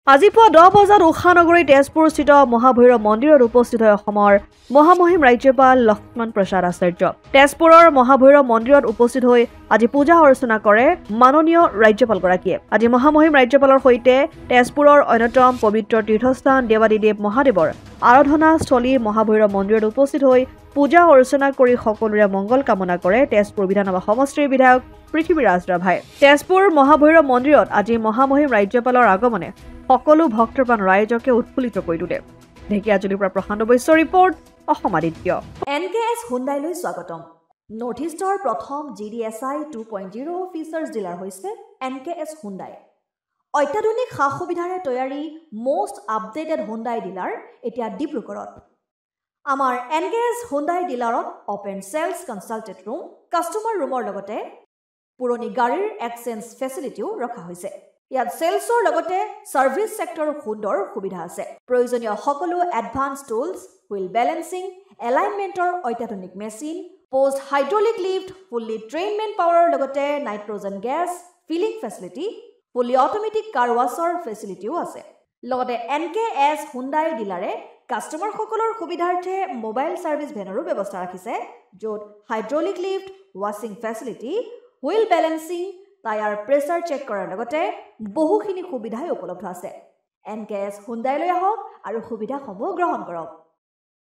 আজি পুৱা 10 বজাত উষানগৰী তেজপুৰস্থিত মহাভৈৰৱ মন্দিৰত উপস্থিত হয় অসমৰ মহামহিম ৰাজ্যপাল লক্ষ্মণ প্ৰসাদ আচাৰ্য। তেজপুৰৰ মহাভৈৰৱ মন্দিৰত উপস্থিত হৈ আজি পূজা অৰ্চনা কৰে মাননীয় ৰাজ্যপালগৰাকীয়ে। আজি মহামহিম ৰাজ্যপালৰ সৈতে তেজপুৰৰ অন্যতম পবিত্ৰ তীৰ্থস্থান দেৱাদিদেৱ মহাদেৱৰ আৰাধনাস্থলী মহাভৈৰৱ মন্দিৰত উপস্থিত হৈ পূজা অৰ্চনা কৰি সকলোৰে মংগল কামনা কৰে তেজপুৰ বিধানসভা সমষ্টিৰ বিধায়ক পৃথিৱীৰাজ ৰাভাই। তেজপুৰ মহাভৈৰৱ মন্দিৰত আজি মহামহিম ৰাজ্যপালৰ আগমনে সকলো ভক্তপ্ৰাণ ৰাইজকে উৎফুল্লিত কৰি তোলে। ঢেকিয়াজুলিৰ পৰা প্ৰশান্ত বৈশ্যৰ ৰিপৰ্ট, অসম আদিত্য। NKS হুণ্ডাইলৈ স্বাগতম। নৰ্থ ইষ্টৰ প্ৰথম GDSI 2.0 ফিচাৰ্ছ ডিলাৰ হৈছে NKS হুণ্ডাই। অত্যাধুনিক সা সুবিধাৰে তৈয়াৰী মষ্ট আপডেটেড হুণ্ডাই ডিলাৰ এতিয়া ডিব্ৰুগড়ত। আমাৰ NKS হুণ্ডাই ডিলাৰত open sales consulted room, customer ৰুমৰ লগতে পুৰণি গাড়ীৰ এক্সচেঞ্জ ফেচিলিটিও ৰখা হৈছে। ইয়াত সেলছৰ লগতে সাৰ্ভিস সেক্টৰৰ সুন্দৰ সুবিধা আছে। প্ৰয়োজনীয় সকলো এডভান্স টুলছ, হুইল বেলেন্সিং, এলাইনমেন্টৰ অত্যাধুনিক machine, post hydraulic lift, fully trained পাৱাৰৰ লগতে nitrogen gas filling facility, fully automatic car ৱাছৰ ফেচিলিটিও আছে। লগতে NKS হুণ্ডাই ডিলাৰে কাষ্টমাৰসকলৰ সুবিধাৰ্থে মোবাইল সাৰ্ভিস ভেনৰো ব্যৱস্থা ৰাখিছে, য'ত হাইড্ৰলিক লিফ্ট, ৱাছিং facility, wheel balancing, tyre pressure check কৰাৰ লগতে বহুখিনি সুবিধাই উপলব্ধ আছে। NKS হুণ্ডাইলৈ আহক আৰু সুবিধাসমূহ গ্ৰহণ কৰক।